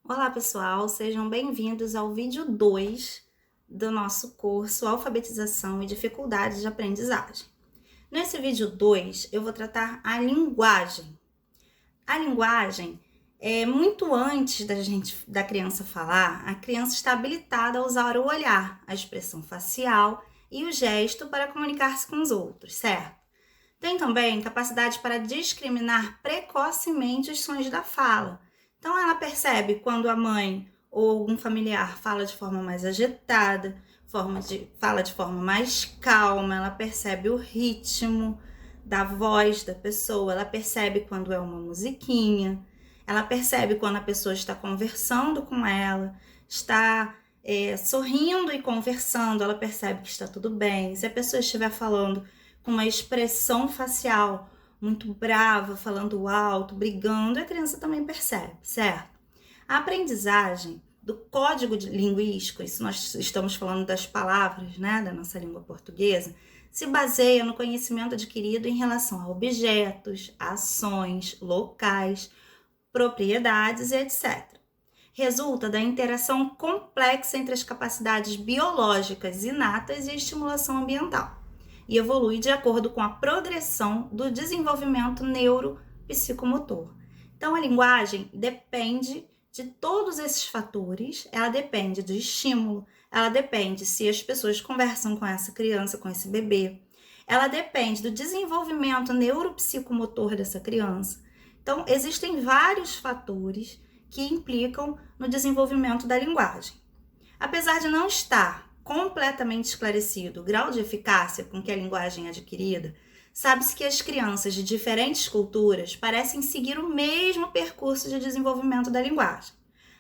Olá pessoal, sejam bem-vindos ao vídeo 2 do nosso curso Alfabetização e Dificuldades de Aprendizagem. Nesse vídeo 2 eu vou tratar a linguagem. A linguagem muito antes da criança falar, a criança está habilitada a usar o olhar, a expressão facial e o gesto para comunicar-se com os outros, certo? Tem também capacidade para discriminar precocemente os sons da fala. Então, ela percebe quando a mãe ou algum familiar fala de forma mais agitada, fala de forma mais calma, ela percebe o ritmo da voz da pessoa, ela percebe quando é uma musiquinha, ela percebe quando a pessoa está conversando com ela, está sorrindo e conversando, ela percebe que está tudo bem. Se a pessoa estiver falando com uma expressão facial muito brava, falando alto, brigando, a criança também percebe, certo? A aprendizagem do código linguístico, isso nós estamos falando das palavras, né, da nossa língua portuguesa, se baseia no conhecimento adquirido em relação a objetos, ações, locais, propriedades e etc. Resulta da interação complexa entre as capacidades biológicas inatas e a estimulação ambiental, e evolui de acordo com a progressão do desenvolvimento neuropsicomotor. Então, a linguagem depende de todos esses fatores, ela depende do estímulo, ela depende se as pessoas conversam com essa criança, com esse bebê, ela depende do desenvolvimento neuropsicomotor dessa criança. Então, existem vários fatores que implicam no desenvolvimento da linguagem. Apesar de não estar completamente esclarecido o grau de eficácia com que a linguagem é adquirida, sabe-se que as crianças de diferentes culturas parecem seguir o mesmo percurso de desenvolvimento da linguagem.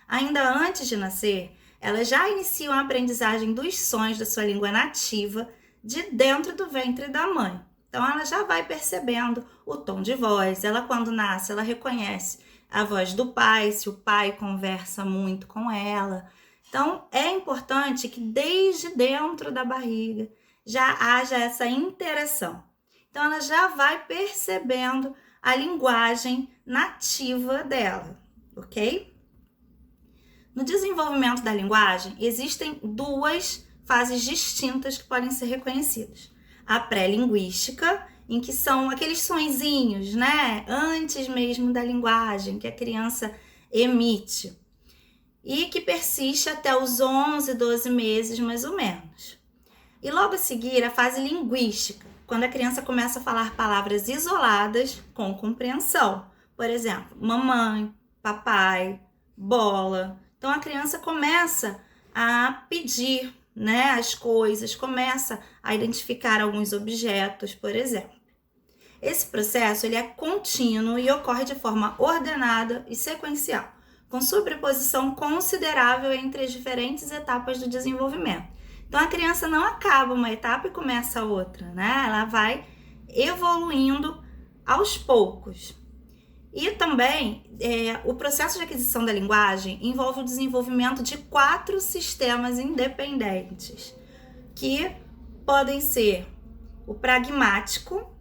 Ainda antes de nascer, elas já iniciam a aprendizagem dos sons da sua língua nativa de dentro do ventre da mãe. Então, ela já vai percebendo o tom de voz. Ela, quando nasce, ela reconhece a voz do pai, se o pai conversa muito com ela. Então, é importante que desde dentro da barriga já haja essa interação. Então, ela já vai percebendo a linguagem nativa dela, ok? No desenvolvimento da linguagem, existem duas fases distintas que podem ser reconhecidas. A pré-linguística, em que são aqueles sonzinhos, né? Antes mesmo da linguagem que a criança emite, e que persiste até os 11, 12 meses, mais ou menos. E logo a seguir, a fase linguística, quando a criança começa a falar palavras isoladas com compreensão. Por exemplo, mamãe, papai, bola. Então, a criança começa a pedir, né, as coisas, começa a identificar alguns objetos, por exemplo. Esse processo ele é contínuo e ocorre de forma ordenada e sequencial, com sobreposição considerável entre as diferentes etapas do desenvolvimento. Então, a criança não acaba uma etapa e começa a outra, né? Ela vai evoluindo aos poucos. E também, o processo de aquisição da linguagem envolve o desenvolvimento de 4 sistemas independentes, que podem ser o pragmático,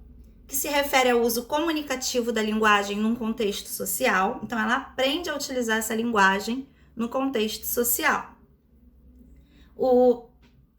que se refere ao uso comunicativo da linguagem num contexto social. Então, ela aprende a utilizar essa linguagem no contexto social. O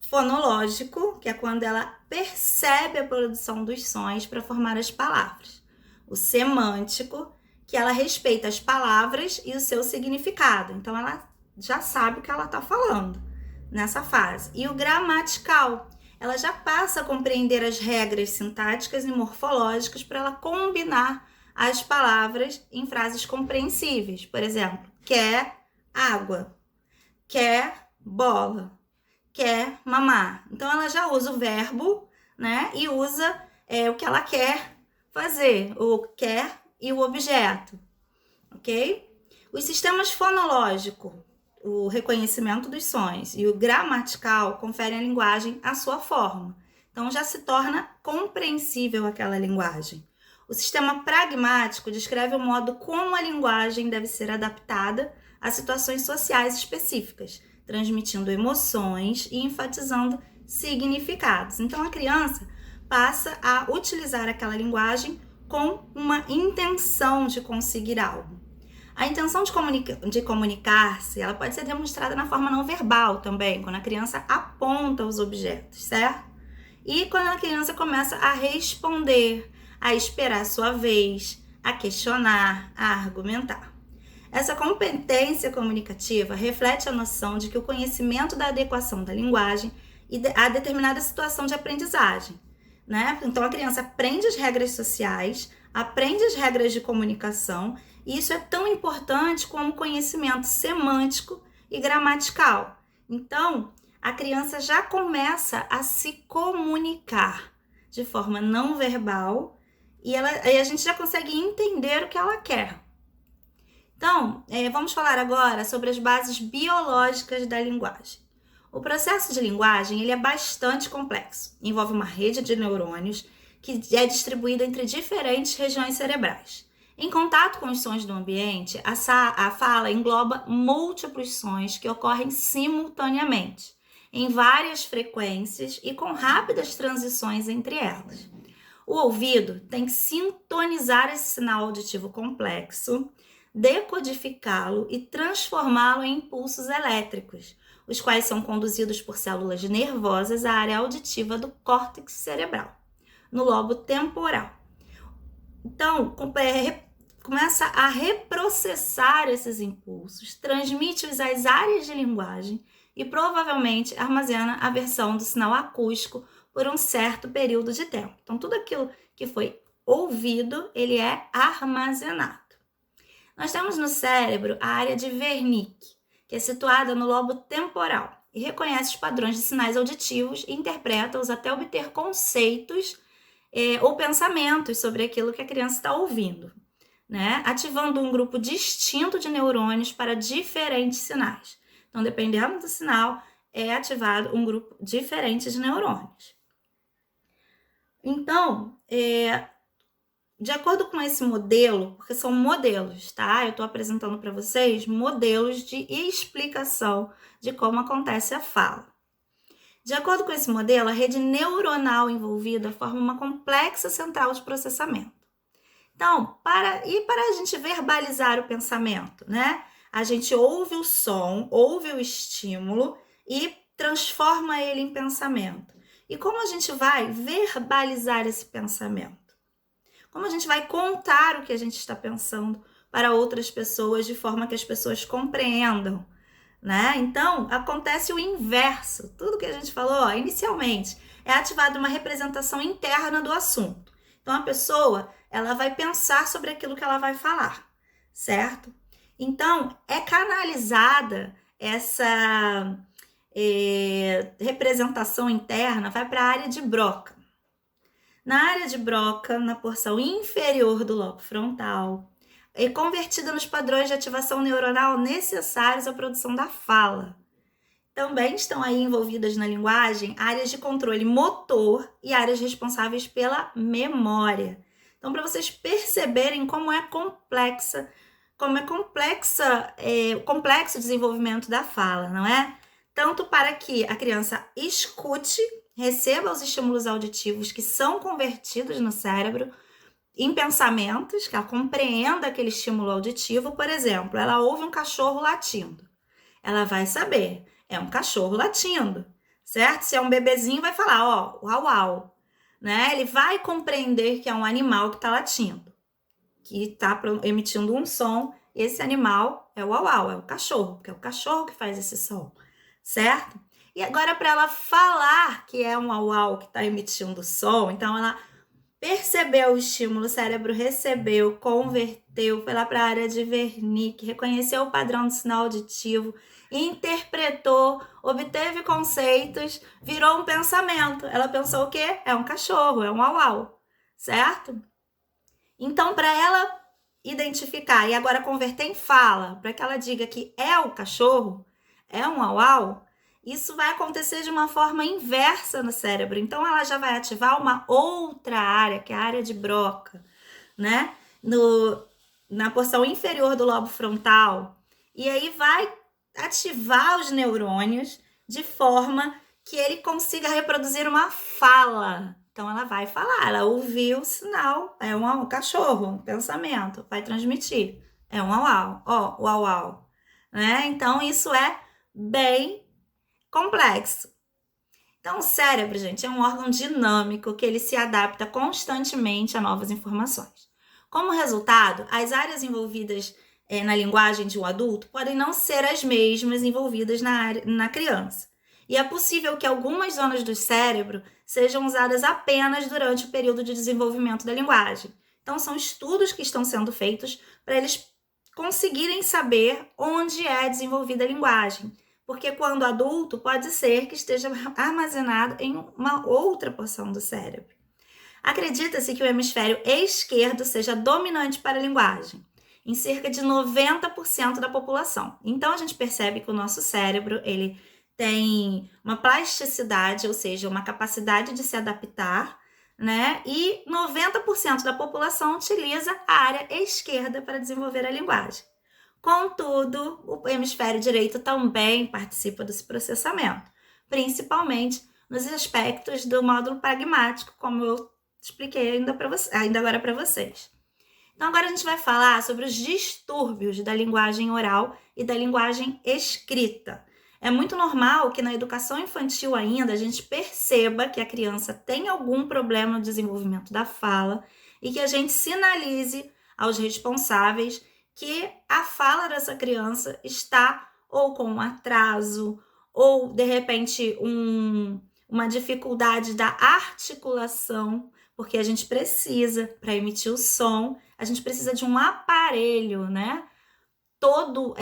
fonológico, que é quando ela percebe a produção dos sons para formar as palavras. O semântico, que ela respeita as palavras e o seu significado. Então, ela já sabe o que ela está falando nessa fase. E o gramatical, ela já passa a compreender as regras sintáticas e morfológicas para ela combinar as palavras em frases compreensíveis. Por exemplo, quer água, quer bola, quer mamar. Então, ela já usa o verbo, né? E usa o que ela quer fazer, o quer e o objeto, ok? Os sistemas fonológicos, o reconhecimento dos sons, e o gramatical conferem à linguagem a sua forma. Então, já se torna compreensível aquela linguagem. O sistema pragmático descreve o modo como a linguagem deve ser adaptada a situações sociais específicas, transmitindo emoções e enfatizando significados. Então, a criança passa a utilizar aquela linguagem com uma intenção de conseguir algo. A intenção de comunicar-se, ela pode ser demonstrada na forma não verbal também, quando a criança aponta os objetos, certo? E quando a criança começa a responder, a esperar a sua vez, a questionar, a argumentar. Essa competência comunicativa reflete a noção de que o conhecimento da adequação da linguagem a determinada situação de aprendizagem, né? Então a criança aprende as regras sociais, aprende as regras de comunicação, e isso é tão importante como conhecimento semântico e gramatical. Então, a criança já começa a se comunicar de forma não verbal e a gente já consegue entender o que ela quer. Então, vamos falar agora sobre as bases biológicas da linguagem. O processo de linguagem ele é bastante complexo, envolve uma rede de neurônios que é distribuída entre diferentes regiões cerebrais. Em contato com os sons do ambiente, a fala engloba múltiplos sons que ocorrem simultaneamente, em várias frequências e com rápidas transições entre elas. O ouvido tem que sintonizar esse sinal auditivo complexo, decodificá-lo e transformá-lo em impulsos elétricos, os quais são conduzidos por células nervosas à área auditiva do córtex cerebral, no lobo temporal. Então, começa a reprocessar esses impulsos, transmite-os às áreas de linguagem e provavelmente armazena a versão do sinal acústico por um certo período de tempo. Então, tudo aquilo que foi ouvido, ele é armazenado. Nós temos no cérebro a área de Wernicke, que é situada no lobo temporal e reconhece os padrões de sinais auditivos e interpreta-os até obter conceitos ou pensamentos sobre aquilo que a criança está ouvindo, né? Ativando um grupo distinto de neurônios para diferentes sinais. Então, dependendo do sinal, é ativado um grupo diferente de neurônios. Então, de acordo com esse modelo, porque são modelos, tá? Eu estou apresentando para vocês modelos de explicação de como acontece a fala. De acordo com esse modelo, a rede neuronal envolvida forma uma complexa central de processamento. Então, para a gente verbalizar o pensamento, né? A gente ouve o som, ouve o estímulo e transforma ele em pensamento. E como a gente vai verbalizar esse pensamento? Como a gente vai contar o que a gente está pensando para outras pessoas de forma que as pessoas compreendam, né? Então, acontece o inverso. Tudo que a gente falou inicialmente é ativada uma representação interna do assunto. Então, a pessoa ela vai pensar sobre aquilo que ela vai falar, certo? Então, é canalizada essa representação interna, vai para a área de Broca. Na área de Broca, na porção inferior do lobo frontal, é convertida nos padrões de ativação neuronal necessários à produção da fala. Também estão aí envolvidas na linguagem áreas de controle motor e áreas responsáveis pela memória. Então, para vocês perceberem como é complexo o desenvolvimento da fala, não é? Tanto para que a criança escute, receba os estímulos auditivos que são convertidos no cérebro em pensamentos, que ela compreenda aquele estímulo auditivo. Por exemplo, ela ouve um cachorro latindo. Ela vai saber, é um cachorro latindo, certo? Se é um bebezinho, vai falar, ó, uau, uau, né? Ele vai compreender que é um animal que está latindo, que está emitindo um som. Esse animal é o uau, uau, é o cachorro, porque é o cachorro que faz esse som, certo? E agora, para ela falar que é um uau, uau que está emitindo som, então ela percebeu o estímulo, o cérebro recebeu, converteu, foi lá para a área de Wernicke, reconheceu o padrão do sinal auditivo, interpretou, obteve conceitos, virou um pensamento. Ela pensou o quê? É um cachorro, é um uau, uau, certo? Então, para ela identificar e agora converter em fala, para que ela diga que é o cachorro, é um uau, uau, isso vai acontecer de uma forma inversa no cérebro. Então, ela já vai ativar uma outra área, que é a área de Broca, né? Na porção inferior do lobo frontal. E aí vai ativar os neurônios de forma que ele consiga reproduzir uma fala. Então, ela vai falar, ela ouviu o sinal, é um cachorro, um pensamento, vai transmitir, É um au-au, ó, o au-au, né? Então, isso é bem complexo. Então, o cérebro, gente, é um órgão dinâmico que ele se adapta constantemente a novas informações. Como resultado, as áreas envolvidas na linguagem de um adulto podem não ser as mesmas envolvidas na criança. E é possível que algumas zonas do cérebro sejam usadas apenas durante o período de desenvolvimento da linguagem. Então, são estudos que estão sendo feitos para eles conseguirem saber onde é desenvolvida a linguagem. Porque quando adulto, pode ser que esteja armazenado em uma outra porção do cérebro. Acredita-se que o hemisfério esquerdo seja dominante para a linguagem, em cerca de 90% da população. Então, a gente percebe que o nosso cérebro, ele tem uma plasticidade, ou seja, uma capacidade de se adaptar, né? E 90% da população utiliza a área esquerda para desenvolver a linguagem. Contudo, o hemisfério direito também participa desse processamento, principalmente nos aspectos do módulo pragmático, como eu expliquei ainda agora para vocês. Então, agora a gente vai falar sobre os distúrbios da linguagem oral e da linguagem escrita. É muito normal que na educação infantil ainda a gente perceba que a criança tem algum problema no desenvolvimento da fala e que a gente sinalize aos responsáveis que a fala dessa criança está ou com um atraso ou, de repente, uma dificuldade da articulação, porque a gente precisa, para emitir o som, a gente precisa de um aparelho, né? Todo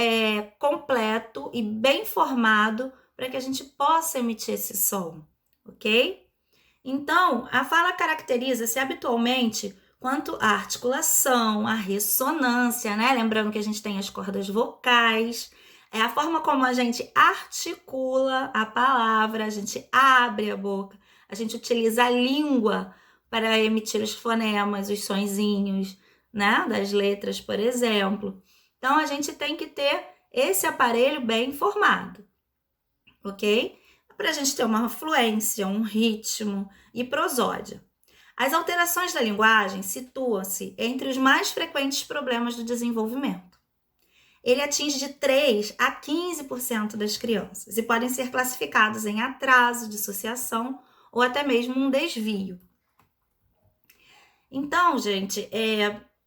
completo e bem formado para que a gente possa emitir esse som, ok? Então, a fala caracteriza-se habitualmente quanto à articulação, à ressonância, né? Lembrando que a gente tem as cordas vocais, é a forma como a gente articula a palavra, a gente abre a boca, a gente utiliza a língua para emitir os fonemas, os sonzinhos, né? Das letras, por exemplo. Então, a gente tem que ter esse aparelho bem formado, ok? Para a gente ter uma fluência, um ritmo e prosódia. As alterações da linguagem situam-se entre os mais frequentes problemas do desenvolvimento. Ele atinge de 3 a 15% das crianças e podem ser classificados em atraso, dissociação ou até mesmo um desvio. Então, gente,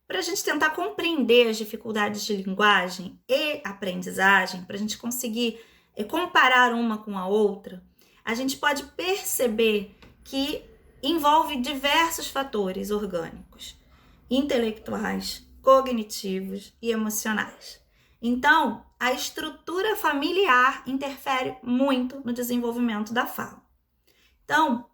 para a gente tentar compreender as dificuldades de linguagem e aprendizagem, para a gente conseguir comparar uma com a outra, a gente pode perceber que envolve diversos fatores orgânicos, intelectuais, cognitivos e emocionais. Então, a estrutura familiar interfere muito no desenvolvimento da fala. Então,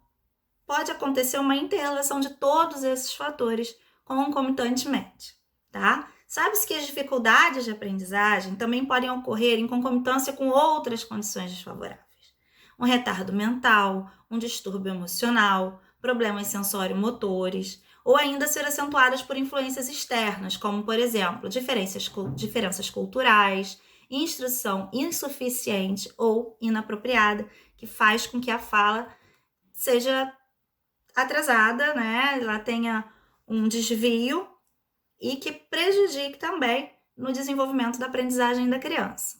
pode acontecer uma inter-relação de todos esses fatores concomitantemente, tá? Sabe-se que as dificuldades de aprendizagem também podem ocorrer em concomitância com outras condições desfavoráveis. Um retardo mental, um distúrbio emocional, problemas sensório-motores, ou ainda ser acentuadas por influências externas, como, por exemplo, diferenças culturais, instrução insuficiente ou inapropriada, que faz com que a fala seja atrasada, né? Ela tenha um desvio e que prejudique também no desenvolvimento da aprendizagem da criança.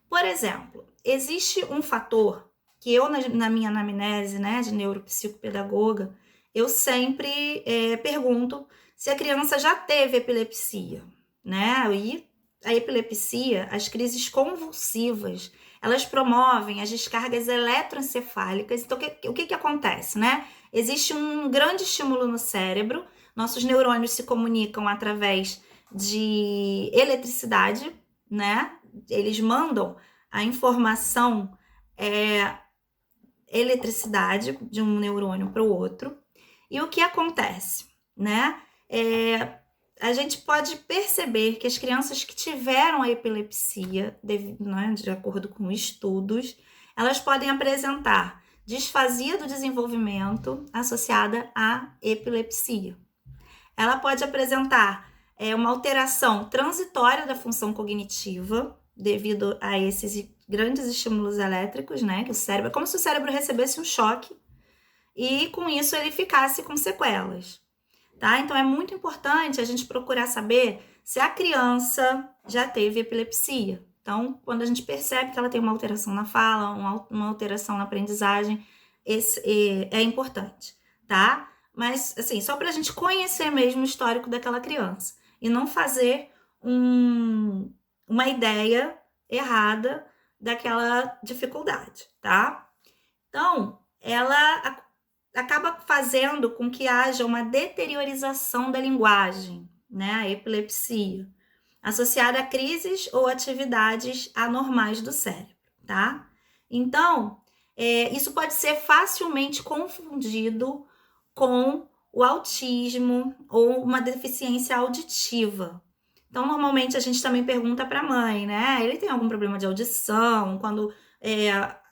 Por exemplo, existe um fator que eu, na minha anamnese, né, de neuropsicopedagoga, eu sempre pergunto se a criança já teve epilepsia, né? E a epilepsia, as crises convulsivas, elas promovem as descargas eletroencefálicas. Então, o que acontece, né? Existe um grande estímulo no cérebro, nossos neurônios se comunicam através de eletricidade, né? Eles mandam a informação eletricidade de um neurônio para o outro. E o que acontece, né? A gente pode perceber que as crianças que tiveram a epilepsia, de acordo com estudos, elas podem apresentar disfasia do desenvolvimento associada à epilepsia. Ela pode apresentar uma alteração transitória da função cognitiva devido a esses grandes estímulos elétricos, né? Que o cérebro, é como se o cérebro recebesse um choque e com isso ele ficasse com sequelas, tá? Então é muito importante a gente procurar saber se a criança já teve epilepsia. Então, quando a gente percebe que ela tem uma alteração na fala, uma alteração na aprendizagem, esse é importante, tá? Mas, assim, só para a gente conhecer mesmo o histórico daquela criança e não fazer uma ideia errada daquela dificuldade, tá? Então, ela acaba fazendo com que haja uma deteriorização da linguagem, né? A epilepsia, associada a crises ou atividades anormais do cérebro, tá? Então, isso pode ser facilmente confundido com o autismo ou uma deficiência auditiva. Então, normalmente a gente também pergunta para a mãe, né? Ele tem algum problema de audição? Quando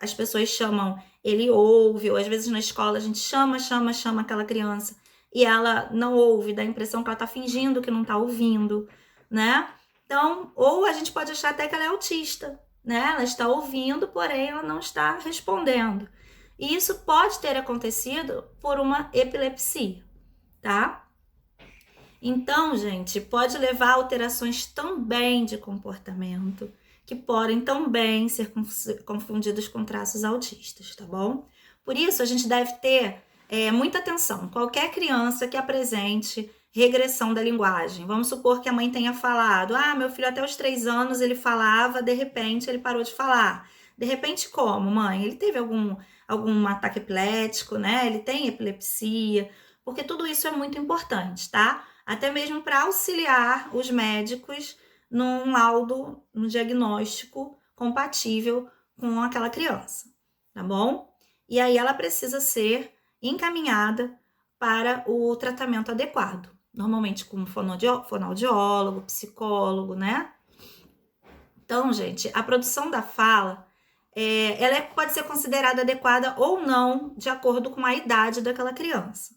as pessoas chamam, ele ouve, ou às vezes na escola a gente chama aquela criança e ela não ouve, dá a impressão que ela está fingindo que não está ouvindo, né? Então, ou a gente pode achar até que ela é autista, né? Ela está ouvindo, porém ela não está respondendo. E isso pode ter acontecido por uma epilepsia, tá? Então, gente, pode levar a alterações também de comportamento, que podem também ser confundidos com traços autistas, tá bom? Por isso, a gente deve ter muita atenção. Qualquer criança que apresente regressão da linguagem. Vamos supor que a mãe tenha falado, meu filho até os 3 anos ele falava, de repente ele parou de falar. De repente como, mãe? Ele teve algum ataque epilético, né? Ele tem epilepsia, porque tudo isso é muito importante, tá? Até mesmo para auxiliar os médicos num laudo, num diagnóstico compatível com aquela criança, tá bom? E aí ela precisa ser encaminhada para o tratamento adequado, normalmente com fonoaudiólogo, psicólogo, né? Então, gente, a produção da fala, ela pode ser considerada adequada ou não, de acordo com a idade daquela criança.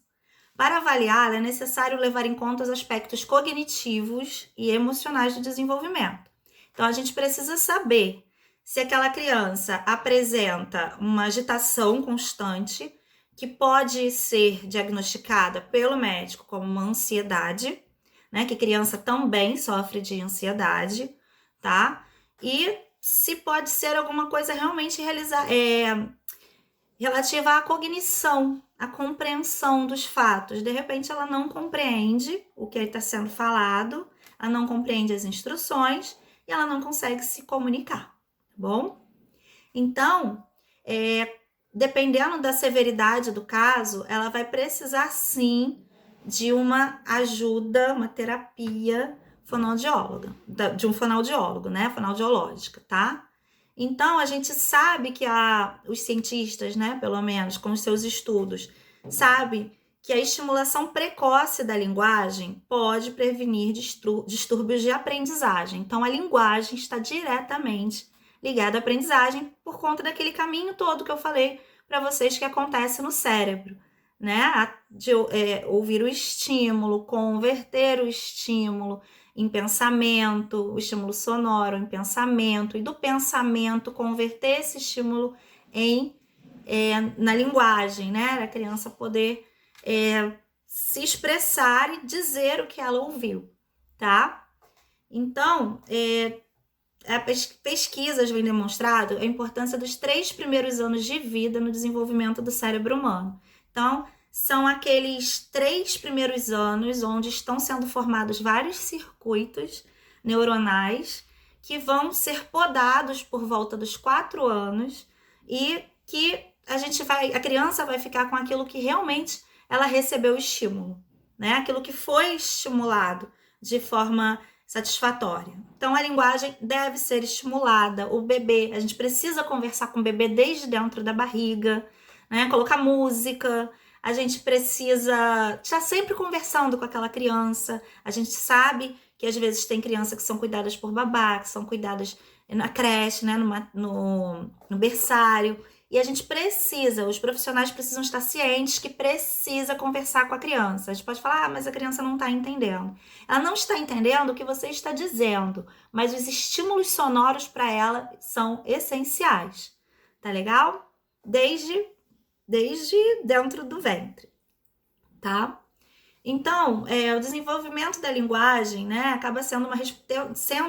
Para avaliá-la, é necessário levar em conta os aspectos cognitivos e emocionais do desenvolvimento. Então, a gente precisa saber se aquela criança apresenta uma agitação constante, que pode ser diagnosticada pelo médico como uma ansiedade, né? Que criança também sofre de ansiedade, tá? E se pode ser alguma coisa realmente relativa à cognição, à compreensão dos fatos. De repente, ela não compreende o que está sendo falado, ela não compreende as instruções e ela não consegue se comunicar, tá bom? Então, dependendo da severidade do caso, ela vai precisar sim de uma ajuda, uma terapia fonoaudióloga, de um fonoaudiólogo, né? Fonoaudiológica, tá? Então, a gente sabe que os cientistas, né, pelo menos com os seus estudos, sabe que a estimulação precoce da linguagem pode prevenir distúrbios de aprendizagem. Então, a linguagem está diretamente ligada à aprendizagem por conta daquele caminho todo que eu falei para vocês que acontece no cérebro, né? De ouvir o estímulo, converter o estímulo em pensamento, o estímulo sonoro em pensamento, e do pensamento converter esse estímulo na linguagem, né? A criança poder se expressar e dizer o que ela ouviu, tá? Então, pesquisas vêm demonstrado a importância dos 3 primeiros anos de vida no desenvolvimento do cérebro humano. Então, são aqueles 3 primeiros anos onde estão sendo formados vários circuitos neuronais que vão ser podados por volta dos 4 anos e que a criança vai ficar com aquilo que realmente ela recebeu estímulo, né? Aquilo que foi estimulado de forma satisfatória. Então, a linguagem deve ser estimulada. O bebê, a gente precisa conversar com o bebê desde dentro da barriga, né? Colocar música. A gente precisa estar sempre conversando com aquela criança. A gente sabe que às vezes tem crianças que são cuidadas por babá, que são cuidadas na creche, né? no berçário. E a gente precisa, os profissionais precisam estar cientes que precisa conversar com a criança. A gente pode falar, mas a criança não está entendendo. Ela não está entendendo o que você está dizendo, mas os estímulos sonoros para ela são essenciais. Tá legal? Desde dentro do ventre, tá? Então, o desenvolvimento da linguagem, né, acaba sendo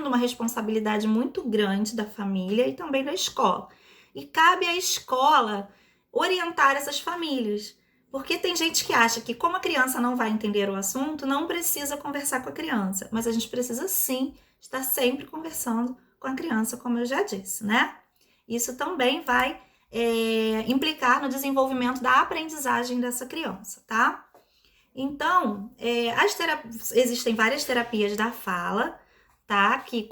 uma responsabilidade muito grande da família e também da escola. E cabe à escola orientar essas famílias. Porque tem gente que acha que, como a criança não vai entender o assunto, não precisa conversar com a criança. Mas a gente precisa sim estar sempre conversando com a criança, como eu já disse, né? Isso também vai implicar no desenvolvimento da aprendizagem dessa criança, tá? Então, existem várias terapias da fala, tá? Que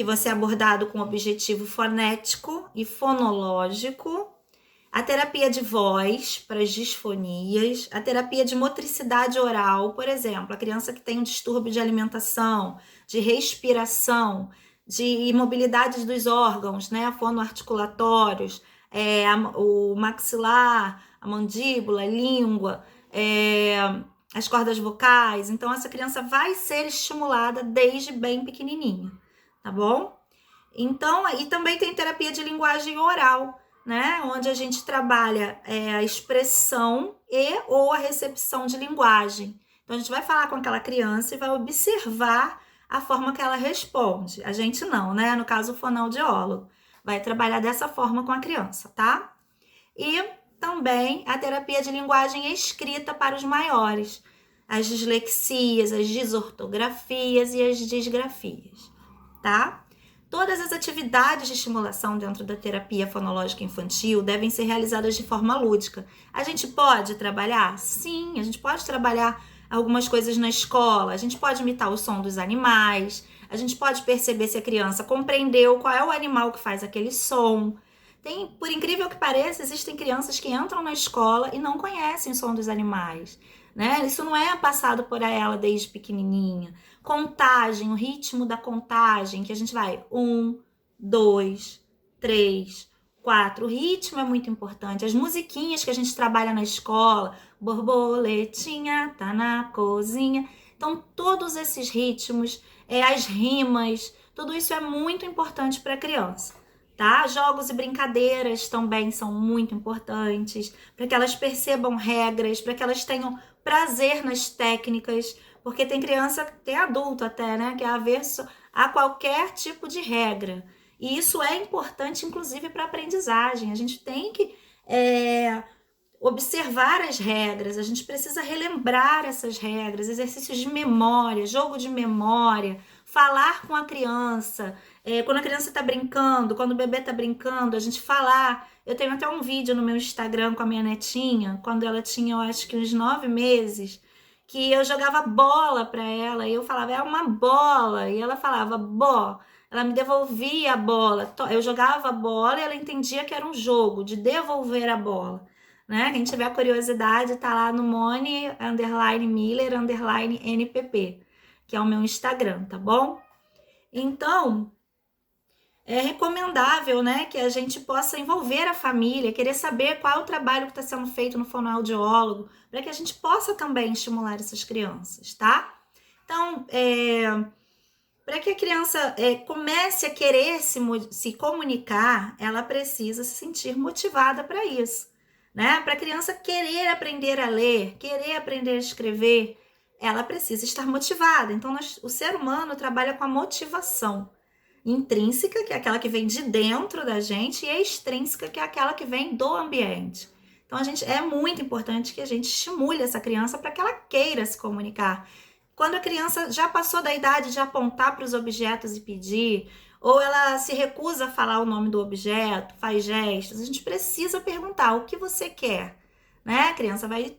você é abordado com objetivo fonético e fonológico, a terapia de voz para as disfonias, a terapia de motricidade oral, por exemplo, a criança que tem um distúrbio de alimentação, de respiração, de imobilidade dos órgãos, né, fonoarticulatórios, o maxilar, a mandíbula, a língua, as cordas vocais. Então, essa criança vai ser estimulada desde bem pequenininha, tá bom? Então, e também tem terapia de linguagem oral, né? Onde a gente trabalha a expressão ou a recepção de linguagem. Então, a gente vai falar com aquela criança e vai observar a forma que ela responde. A gente não, né? No caso, o fonoaudiólogo vai trabalhar dessa forma com a criança, tá? E também a terapia de linguagem escrita para os maiores, as dislexias, as desortografias e as disgrafias, tá? Todas as atividades de estimulação dentro da terapia fonológica infantil devem ser realizadas de forma lúdica. A gente pode trabalhar? Sim, a gente pode trabalhar algumas coisas na escola, a gente pode imitar o som dos animais, a gente pode perceber se a criança compreendeu qual é o animal que faz aquele som. Por incrível que pareça, existem crianças que entram na escola e não conhecem o som dos animais, né? Isso não é passado por ela desde pequenininha. Contagem, o ritmo da contagem, que a gente vai 1, 2, 3, 4. O ritmo é muito importante. As musiquinhas que a gente trabalha na escola, borboletinha, tá na cozinha. Então, todos esses ritmos, as rimas, tudo isso é muito importante para a criança, tá? Jogos e brincadeiras também são muito importantes, para que elas percebam regras, para que elas tenham prazer nas técnicas, porque tem criança, tem adulto até, né, que é averso a qualquer tipo de regra. E isso é importante, inclusive, para a aprendizagem. A gente tem que observar as regras, a gente precisa relembrar essas regras, exercícios de memória, jogo de memória, falar com a criança, quando a criança está brincando, quando o bebê está brincando, a gente falar. Eu tenho até um vídeo no meu Instagram com a minha netinha, quando ela tinha, eu acho que uns 9 meses, que eu jogava bola para ela e eu falava, é uma bola, e ela falava, bó. Ela me devolvia a bola, eu jogava a bola e ela entendia que era um jogo de devolver a bola, né? Quem tiver curiosidade, tá lá no Moni_Miller_NPP, que é o meu Instagram, tá bom? Então, é recomendável, né, que a gente possa envolver a família, querer saber qual é o trabalho que está sendo feito no fonoaudiólogo, para que a gente possa também estimular essas crianças, tá? Então, para que a criança comece a querer se comunicar, ela precisa se sentir motivada para isso, né? Para a criança querer aprender a ler, querer aprender a escrever, ela precisa estar motivada. Então, o ser humano trabalha com a motivação intrínseca, que é aquela que vem de dentro da gente, e extrínseca, que é aquela que vem do ambiente. Então, é muito importante que a gente estimule essa criança para que ela queira se comunicar. Quando a criança já passou da idade de apontar para os objetos e pedir, ou ela se recusa a falar o nome do objeto, faz gestos, a gente precisa perguntar o que você quer, né? A criança vai,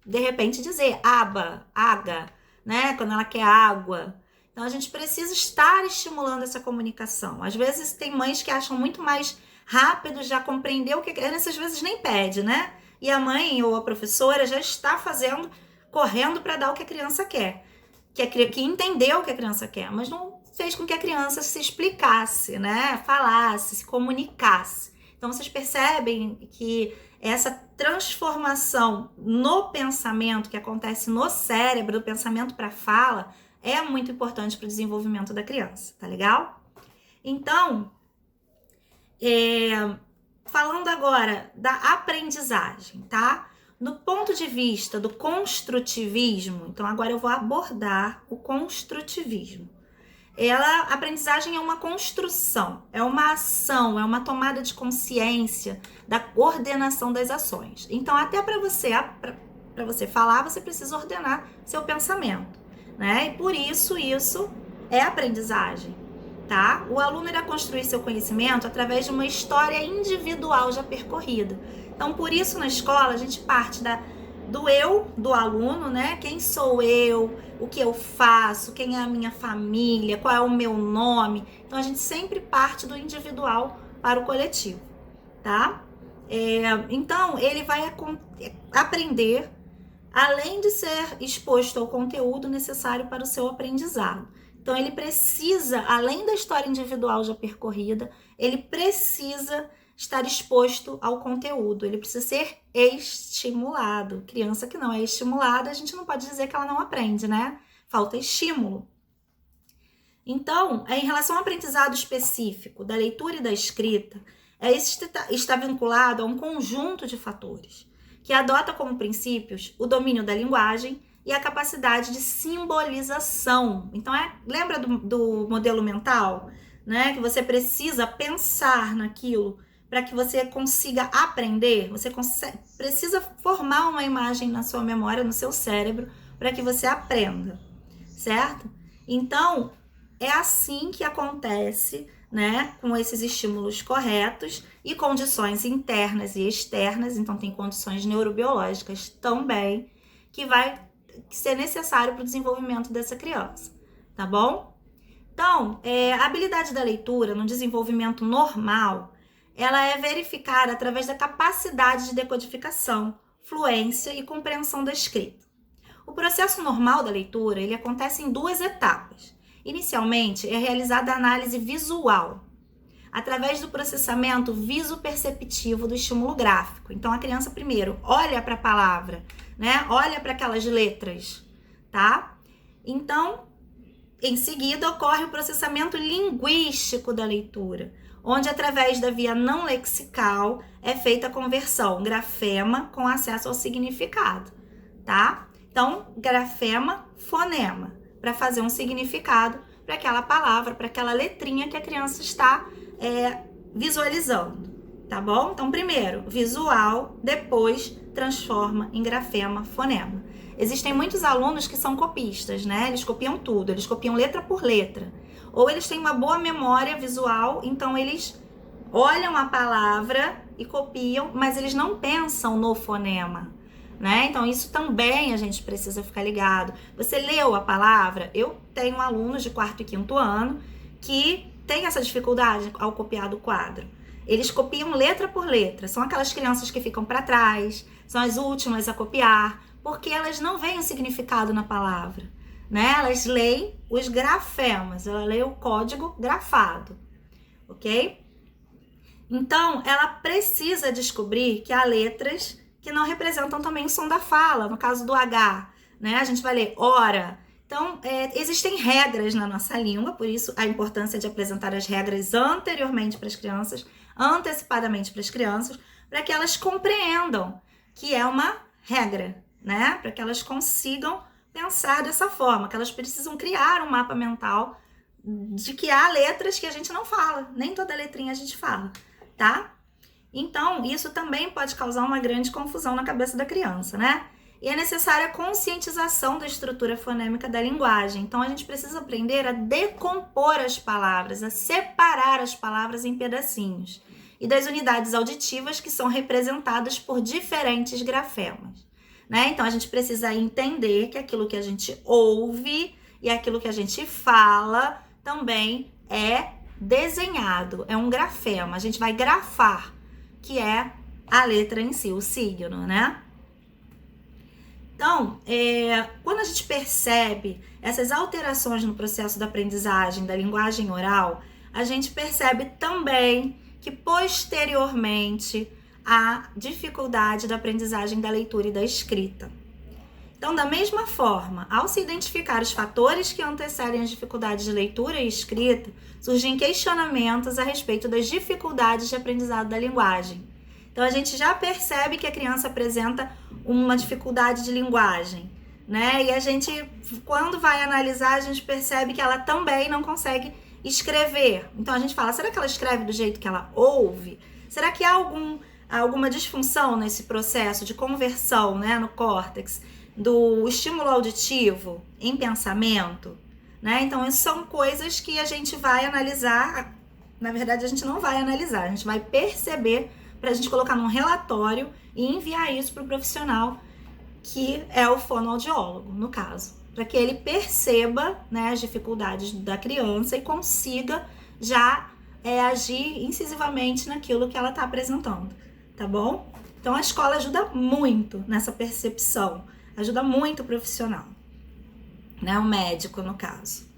de repente, dizer aba, aga, né? Quando ela quer água. Então, a gente precisa estar estimulando essa comunicação. Às vezes, tem mães que acham muito mais rápido já compreender o que a criança, às vezes, nem pede, né? E a mãe ou a professora já está correndo para dar o que a criança quer. Que entendeu o que a criança quer, mas não fez com que a criança se explicasse, né? Falasse, se comunicasse. Então, vocês percebem que essa transformação no pensamento que acontece no cérebro, do pensamento para a fala, é muito importante para o desenvolvimento da criança, tá legal? Então, falando agora da aprendizagem, tá? Do ponto de vista do construtivismo, então agora eu vou abordar o construtivismo. A aprendizagem é uma construção, é uma ação, é uma tomada de consciência da ordenação das ações. Então, até para você falar, você precisa ordenar seu pensamento, né? E por isso é aprendizagem, tá? O aluno irá construir seu conhecimento através de uma história individual já percorrida. Então, por isso, na escola, a gente parte do eu, do aluno, né? Quem sou eu, o que eu faço, quem é a minha família, qual é o meu nome. Então, a gente sempre parte do individual para o coletivo, tá? Então, ele vai aprender, além de ser exposto ao conteúdo necessário para o seu aprendizado. Então, ele precisa, além da história individual já percorrida, ele precisa estar exposto ao conteúdo, ele precisa ser estimulado. Criança que não é estimulada, a gente não pode dizer que ela não aprende, né? Falta estímulo. Então, em relação ao aprendizado específico da leitura e da escrita, está vinculado a um conjunto de fatores, que adota como princípios o domínio da linguagem e a capacidade de simbolização. Então, lembra do modelo mental, né? Que você precisa pensar naquilo para que você consiga aprender, você precisa formar uma imagem na sua memória, no seu cérebro, para que você aprenda, certo? Então, é assim que acontece, né, com esses estímulos corretos e condições internas e externas. Então, tem condições neurobiológicas também, que vai ser necessário para o desenvolvimento dessa criança, tá bom? Então, a habilidade da leitura no desenvolvimento normal, ela é verificada através da capacidade de decodificação, fluência e compreensão da escrita. O processo normal da leitura, ele acontece em 2 etapas. Inicialmente, é realizada a análise visual, através do processamento visoperceptivo do estímulo gráfico. Então, a criança primeiro olha para a palavra, né? Olha para aquelas letras, tá? Então, em seguida, ocorre o processamento linguístico da leitura, onde, através da via não lexical, é feita a conversão grafema com acesso ao significado, tá? Então, grafema, fonema, para fazer um significado para aquela palavra, para aquela letrinha que a criança está visualizando, tá bom? Então, primeiro, visual, depois transforma em grafema, fonema. Existem muitos alunos que são copistas, né? Eles copiam tudo, eles copiam letra por letra. Ou eles têm uma boa memória visual, então eles olham a palavra e copiam, mas eles não pensam no fonema, né? Então, isso também a gente precisa ficar ligado. Você leu a palavra? Eu tenho alunos de 4º e 5º ano que têm essa dificuldade ao copiar do quadro. Eles copiam letra por letra. São aquelas crianças que ficam para trás, são as últimas a copiar, porque elas não veem o significado na palavra, né? Elas leem os grafemas, ela lê o código grafado, ok? Então, ela precisa descobrir que há letras que não representam também o som da fala, no caso do H, né? A gente vai ler hora. Então, existem regras na nossa língua, por isso a importância de apresentar as regras anteriormente para as crianças, antecipadamente para as crianças, para que elas compreendam que é uma regra, né? Para que elas consigam pensar dessa forma, que elas precisam criar um mapa mental de que há letras que a gente não fala, nem toda letrinha a gente fala, tá? Então, isso também pode causar uma grande confusão na cabeça da criança, né? E é necessária a conscientização da estrutura fonêmica da linguagem. Então, a gente precisa aprender a decompor as palavras, a separar as palavras em pedacinhos, e das unidades auditivas que são representadas por diferentes grafemas, né? Então, a gente precisa entender que aquilo que a gente ouve e aquilo que a gente fala também é desenhado, é um grafema. A gente vai grafar, que é a letra em si, o signo, né? Então, quando a gente percebe essas alterações no processo da aprendizagem da linguagem oral, a gente percebe também que posteriormente há dificuldade da aprendizagem da leitura e da escrita. Então, da mesma forma, ao se identificar os fatores que antecedem as dificuldades de leitura e escrita, surgem questionamentos a respeito das dificuldades de aprendizado da linguagem. Então, a gente já percebe que a criança apresenta uma dificuldade de linguagem, né? E a gente, quando vai analisar, a gente percebe que ela também não consegue escrever. Então, a gente fala, será que ela escreve do jeito que ela ouve? Será que há alguma disfunção nesse processo de conversão, né, no córtex, do estímulo auditivo em pensamento? Né? Então, isso são coisas que a gente vai analisar. Na verdade, a gente não vai analisar, a gente vai perceber para a gente colocar num relatório e enviar isso para o profissional, que é o fonoaudiólogo, no caso, para que ele perceba, né, as dificuldades da criança e consiga já agir incisivamente naquilo que ela está apresentando, tá bom? Então, a escola ajuda muito nessa percepção, ajuda muito o profissional, né, o médico, no caso.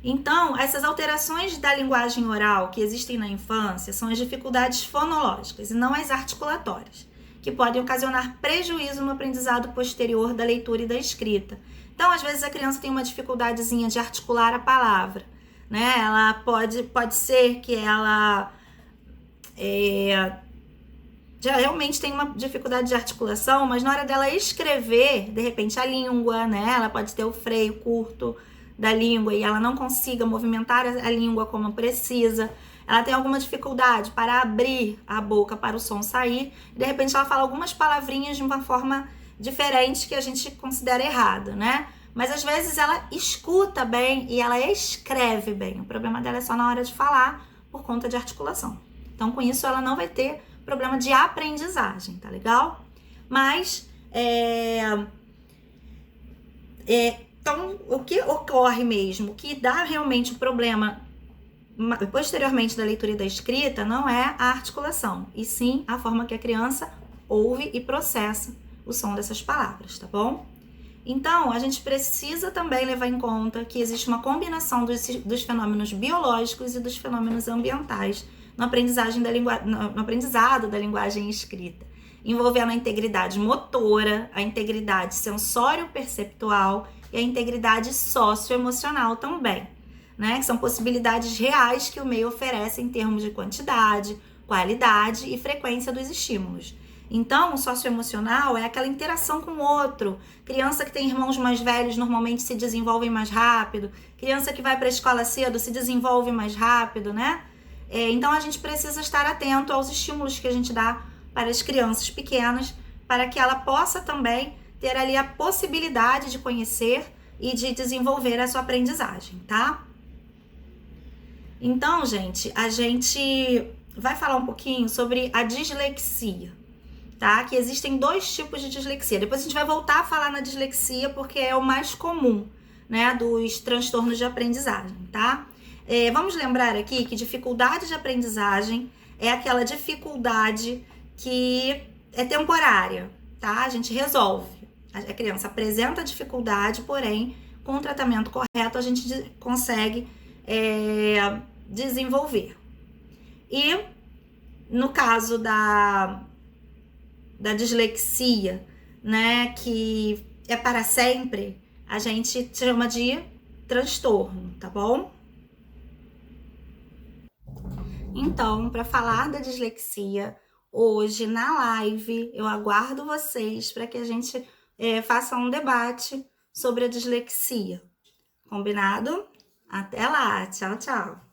Então, essas alterações da linguagem oral que existem na infância são as dificuldades fonológicas e não as articulatórias, que podem ocasionar prejuízo no aprendizado posterior da leitura e da escrita. Então, às vezes, a criança tem uma dificuldadezinha de articular a palavra, né? Ela pode ser que ela já realmente tem uma dificuldade de articulação, mas na hora dela escrever, de repente, a língua, né? Ela pode ter o freio curto da língua e ela não consiga movimentar a língua como precisa. Ela tem alguma dificuldade para abrir a boca para o som sair. De repente, ela fala algumas palavrinhas de uma forma diferente que a gente considera errada, né? Mas às vezes ela escuta bem e ela escreve bem. O problema dela é só na hora de falar, por conta de articulação. Então, com isso, ela não vai ter problema de aprendizagem, tá legal? Mas, então, o que ocorre mesmo, o que dá realmente o problema posteriormente da leitura e da escrita, não é a articulação, e sim a forma que a criança ouve e processa o som dessas palavras, tá bom? Então, a gente precisa também levar em conta que existe uma combinação dos fenômenos biológicos e dos fenômenos ambientais no aprendizado da linguagem escrita, envolvendo a integridade motora, a integridade sensório-perceptual e a integridade socioemocional também, né? Que são possibilidades reais que o meio oferece em termos de quantidade, qualidade e frequência dos estímulos. Então, o socioemocional é aquela interação com o outro. Criança que tem irmãos mais velhos normalmente se desenvolve mais rápido. Criança que vai para a escola cedo se desenvolve mais rápido, né? Então, a gente precisa estar atento aos estímulos que a gente dá para as crianças pequenas, para que ela possa também ter ali a possibilidade de conhecer e de desenvolver a sua aprendizagem, tá? Então, gente, a gente vai falar um pouquinho sobre a dislexia, tá? Que existem 2 tipos de dislexia. Depois a gente vai voltar a falar na dislexia, porque é o mais comum, né, dos transtornos de aprendizagem, tá? Vamos lembrar aqui que dificuldade de aprendizagem é aquela dificuldade que é temporária, tá? A gente resolve. A criança apresenta dificuldade, porém, com o tratamento correto, a gente consegue desenvolver. E no caso da dislexia, né, que é para sempre, a gente chama de transtorno, tá bom? Então, para falar da dislexia, hoje na live, eu aguardo vocês para que a gente faça um debate sobre a dislexia. Combinado? Até lá, tchau, tchau!